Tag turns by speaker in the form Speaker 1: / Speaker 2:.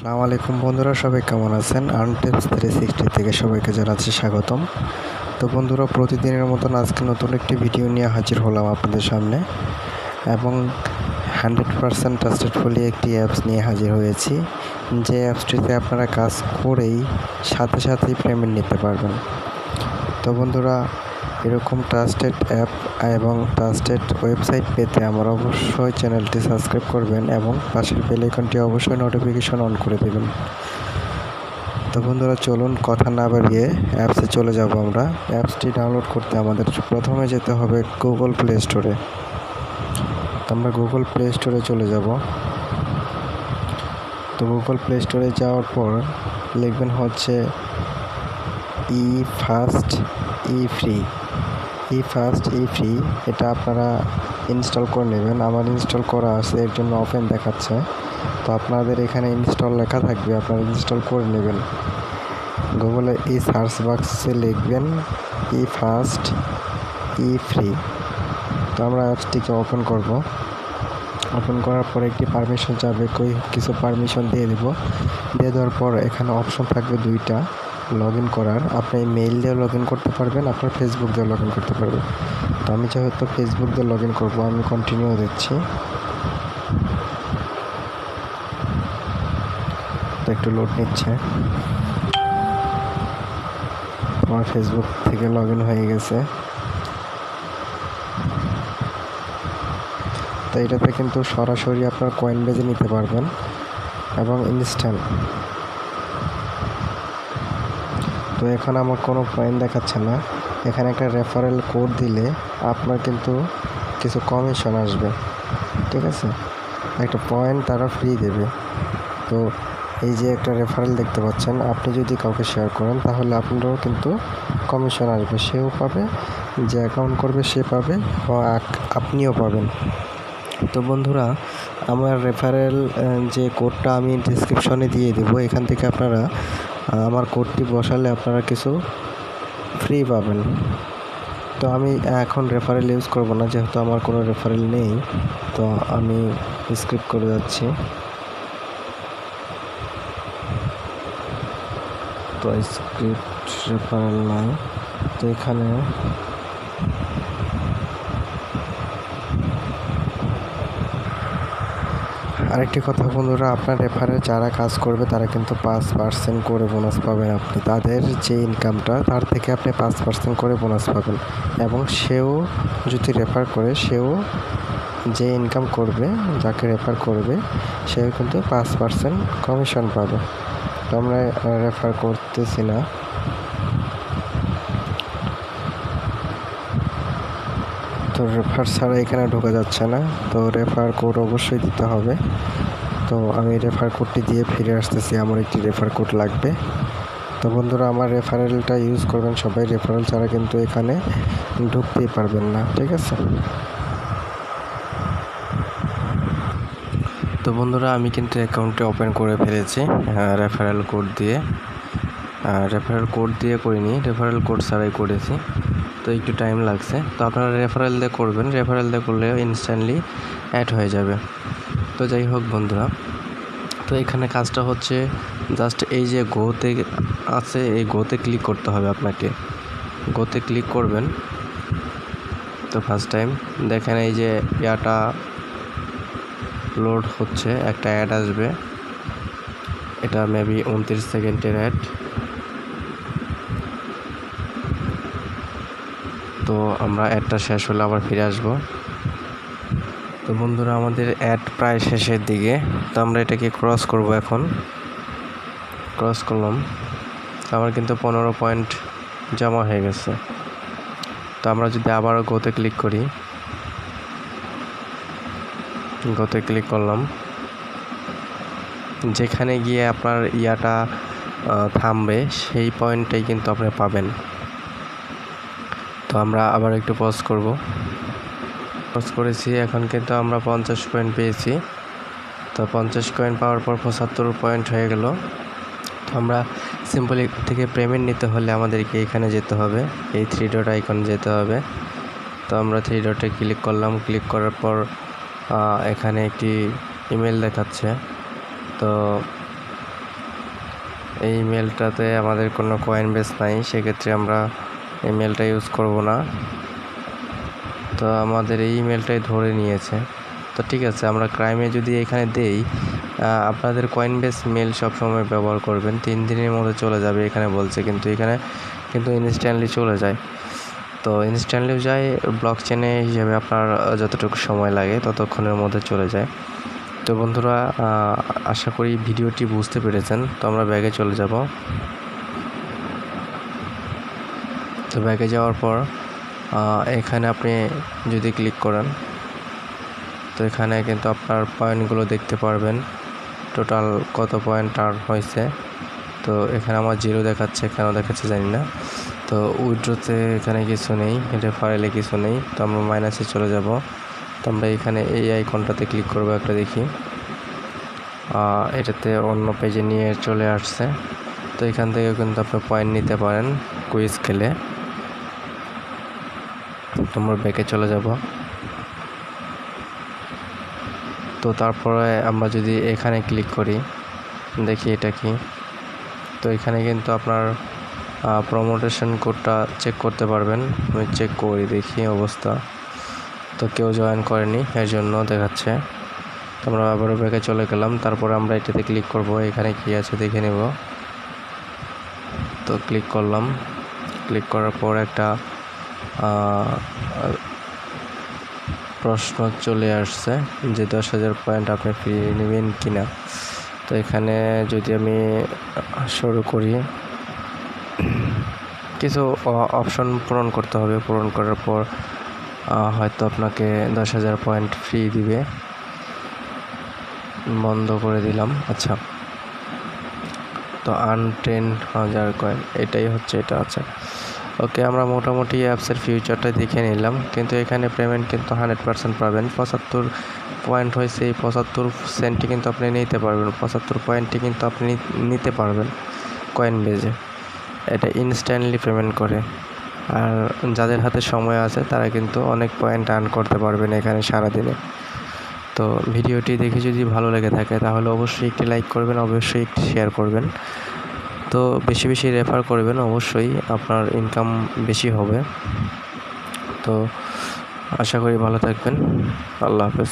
Speaker 1: আসসালামু আলাইকুম বন্ধুরা, সবাই কেমন আছেন? আর্ন টিপস 360 থেকে সবাইকে জানাচ্ছি স্বাগতম। তো বন্ধুরা, প্রতিদিনের মতন আজকে নতুন একটি ভিডিও নিয়ে হাজির হলাম আপনাদের সামনে এবং 100% ট্রাস্টেডফুলি একটি অ্যাপস নিয়ে হাজির হয়েছি, যে অ্যাপসটিতে আপনারা কাজ করেই সাথেই পেমেন্ট নিতে পারবেন। তো বন্ধুরা, এরকম ট্রাস্টেড অ্যাপ এবং ট্রাস্টেড ওয়েবসাইট পেতে আমার অবশ্যই চ্যানেলটি সাবস্ক্রাইব করবেন এবং পাশের বেল আইকনটি অবশ্যই নোটিফিকেশন অন করে দেবেন। তো বন্ধুরা, চলুন কথা না বাড়িয়ে অ্যাপসে চলে যাব। আমরা অ্যাপসটি ডাউনলোড করতে আমাদের প্রথমে যেতে হবে গুগল প্লে স্টোরে। তো আমরা গুগল প্লে স্টোরে চলে যাব। তো গুগল প্লে স্টোরে যাওয়ার পর লিখবেন হচ্ছে ই ফাস্ট ই ফ্রি। এটা আপনারা ইনস্টল করে নেবেন। আমার ইনস্টল করা আছে, এর জন্য ওপেন দেখাচ্ছে। তো আপনাদের এখানে ইনস্টল লেখা থাকবে, আপনারা ইনস্টল করে নেবেন। গুগলে এই সার্চ বক্সে লিখবেন ই ফাস্ট ই ফ্রি। তো আমরা অ্যাপসটিকে ওপেন করব। ওপেন করার পর একটি পারমিশন যাবে, কিছু পারমিশন দিয়ে দেব। দিয়ে দেওয়ার পর এখানে অপশন থাকবে দুইটা লগ ইন করার। আপনি মেইল দিয়ে লগ ইন করতে পারবেন, আপনার ফেসবুক দিয়ে লগ ইন করতে পারবেন। তো আমি যেহেতু ফেসবুক দিয়ে লগ ইন করবো, আমি কন্টিনিউ দিচ্ছি। তো একটু লোড নিচ্ছে। আমার ফেসবুক থেকে লগ ইন হয়ে গেছে। তো এটাতে কিন্তু সরাসরি আপনার কয়েন বেজে নিতে পারবেন এবং ইনস্ট্যান্ট। তো এখন আমার কোনো কয়েন দেখাচ্ছে না। এখানে একটা রেফারেল কোড দিলে আপনার কিন্তু কিছু কমিশন আসবে, ঠিক আছে? একটা পয়েন্ট তারা ফ্রি দেবে। তো এই যে একটা রেফারেল দেখতে পাচ্ছেন, আপনি যদি কাউকে শেয়ার করেন তাহলে আপনারও কিন্তু কমিশন আসবে, সেও পাবে, যে অ্যাকাউন্ট করবে সে পাবে, আপনিও পাবেন। তো বন্ধুরা, আমার রেফারেল যে কোডটা আমি ডিসক্রিপশনে দিয়ে দেবো, এখান থেকে আপনারা আমার কোডটি বসালে আপনারা কিছু ফ্রি পাবেন। তো আমি এখন রেফারেল ইউজ করব না, যেহেতু আমার কোনো রেফারেল নেই। তো আমি স্কিপ করে যাচ্ছি। তো স্ক্রিপ্ট রেফারেল নাই। তো এখানে আরেকটি কথা বন্ধুরা, আপনার রেফারে যারা কাজ করবে তারা কিন্তু 5% করে বোনাস পাবেন। আপনি তাদের যে ইনকামটা তার থেকে আপনি 5% করে বোনাস পাবেন এবং সেও যদি রেফার করে, সেও যে ইনকাম করবে, যাকে রেফার করবে, সেও কিন্তু 5% কমিশন পাবে। তো আমরা রেফার করতেছি না। তো রেফার ছাড়া এখানে ঢোকা যাচ্ছে না। তো রেফার কোড অবশ্যই দিতে হবে। তো আমি রেফার কোডটি দিয়ে ফিরে আসতেছি, আমার একটি রেফার কোড লাগবে। তো বন্ধুরা, আমার রেফারেলটা ইউজ করবেন সবাই। রেফারেল ছাড়া কিন্তু এখানে ঢুকতেই পারবেন না, ঠিক আছে? তো বন্ধুরা, আমি কিন্তু অ্যাকাউন্টটি ওপেন করে ফেলেছি রেফারেল কোড দিয়ে। রেফারেল কোড দিয়ে করিনি, রেফারেল কোড ছাড়াই করেছি। তো একটু টাইম লাগছে। তো আপনারা রেফারেল দিয়ে করবেন, রেফারেল দিয়ে করলে ইনস্ট্যান্টলি অ্যাড হয়ে যাবে। তো যাই হোক বন্ধুরা, তো এখানে কাজটা হচ্ছে জাস্ট এই যে গোতে আছে, এই গোতে ক্লিক করতে হবে আপনাকে। গোতে ক্লিক করবেন। তো ফার্স্ট টাইম দেখেন এই যে ইয়াটা লোড হচ্ছে, একটা অ্যাড আসবে। এটা মেবি 29 সেকেন্ডের অ্যাড। তো আমরা অ্যাডটা শেষ হলে আবার ফিরে আসবো। তো বন্ধুরা, আমাদের অ্যাড প্রায় শেষের দিকে। তো আমরা এটাকে ক্রস করব। এখন ক্রস করলাম। তো আমার কিন্তু 15 পয়েন্ট জমা হয়ে গেছে। তো আমরা যদি আবারও গোতে ক্লিক করি, গোতে ক্লিক করলাম, যেখানে গিয়ে আপনার ইয়াটা থামবে সেই পয়েন্টটাই কিন্তু আপনি পাবেন। তো আমরা আবার একটু পজ করব। পজ করেছি, এখন কিন্তু আমরা 50 পয়েন্ট পেয়েছি। তো 50 কয়েন পাওয়ার পর 75 পয়েন্ট হয়ে গেল। তো আমরা সিম্পলি থেকে পেমেন্ট নিতে হলে আমাদেরকে এখানে যেতে হবে, এই 3 ডট আইকন যেতে হবে। তো আমরা 3 ডটে ক্লিক করলাম। ক্লিক করার পর এখানে একটি ইমেল দেখাচ্ছে। তো এই মেলটাতে আমাদের কোনো কয়েন বেস নাই, সেক্ষেত্রে আমরা এই মেলটা ইউজ করব না। তো আমাদের এই ইমেলটাই ধরে নিয়েছে। তো ঠিক আছে, আমরা ক্রাইমে যদি এখানে দেই, আপনাদের কয়েন বেস মেল সবসময় ব্যবহার করবেন, 3 দিনের মধ্যে চলে যাবে এখানে বলছে, কিন্তু এখানে কিন্তু ইনস্ট্যান্টলি চলে যায়। তো ইনস্ট্যান্টলিও যায়, ব্লক চেনে হিসেবে আপনার যতটুকু সময় লাগে ততক্ষণের মধ্যে চলে যায়। তো বন্ধুরা, আশা করি ভিডিওটি বুঝতে পেরেছেন। তো আমরা ব্যাগে চলে যাব। তো ব্যাগে যাওয়ার পর এখানে আপনি যদি ক্লিক করেন, তো এখানে কিন্তু আপনার পয়েন্টগুলো দেখতে পারবেন, টোটাল কত পয়েন্ট আর্ন হয়েছে। তো এখানে আমার 0 দেখাচ্ছে, কেন দেখাচ্ছে জানি না। তো উইথড্রোতে এখানে কিছু নেই, রেফারেলে কিছু নেই। তো আমরা মাইনাসে চলে যাব। তো আমরা এখানে এই আইকনটাতে ক্লিক করবো, একটা দেখি এটাতে অন্য পেজে নিয়ে চলে আসছে। তো এখান থেকে কিন্তু আপনি পয়েন্ট নিতে পারেন কুইজ খেলে। আমরা ব্যাকে চলে যাব। তো তারপরে আমরা যদি এখানে ক্লিক করি, দেখি এটা কি। তো এখানে কিন্তু আপনার প্রমোটেশন কোডটা চেক করতে পারবেন। আমি চেক করি, দেখি অবস্থা। তো কেউ জয়েন করেনি, এর জন্য দেখাচ্ছে। তো আমরা আবারও ব্যাকে চলে গেলাম। তারপরে আমরা এটাতে ক্লিক করব, এখানে কি আছে দেখে নেব। তো ক্লিক করলাম। ক্লিক করার পর একটা প্রশ্ন চলে আসছে যে 10,000 পয়েন্ট আপনি ফ্রি নেবেন কিনা। তো এখানে যদি আমি শুরু করি, কিছু অপশন পূরণ করতে হবে। পূরণ করার পর হয়তো আপনাকে 10,000 পয়েন্ট ফ্রি দিবে। বন্ধ করে দিলাম। আচ্ছা, তো 10,000 কয়েন এটাই হচ্ছে, এটা আছে। ওকে, আমরা মোটামুটি অ্যাপসের ফিউচারটা দেখে নিলাম, কিন্তু এখানে পেমেন্ট কিন্তু 100% পাবেন। 75 পয়েন্ট হয়েছে, এই 75 সেন্টটি কিন্তু আপনি নিতে পারবেন, 75 পয়েন্টটি কিন্তু আপনি নিতে পারবেন কয়েন বেজে। এটা ইনস্ট্যান্টলি পেমেন্ট করে। আর যাদের হাতে সময় আছে তারা কিন্তু অনেক পয়েন্ট আর্ন করতে পারবেন এখানে সারাদিনে। তো ভিডিওটি দেখে যদি ভালো লেগে থাকে তাহলে অবশ্যই একটি লাইক করবেন, অবশ্যই একটি শেয়ার করবেন। তো বেশি বেশি রেফার করবেন, অবশ্যই আপনার ইনকাম বেশি হবে। তো আশা করি ভালো থাকবেন। আল্লাহ হাফেজ।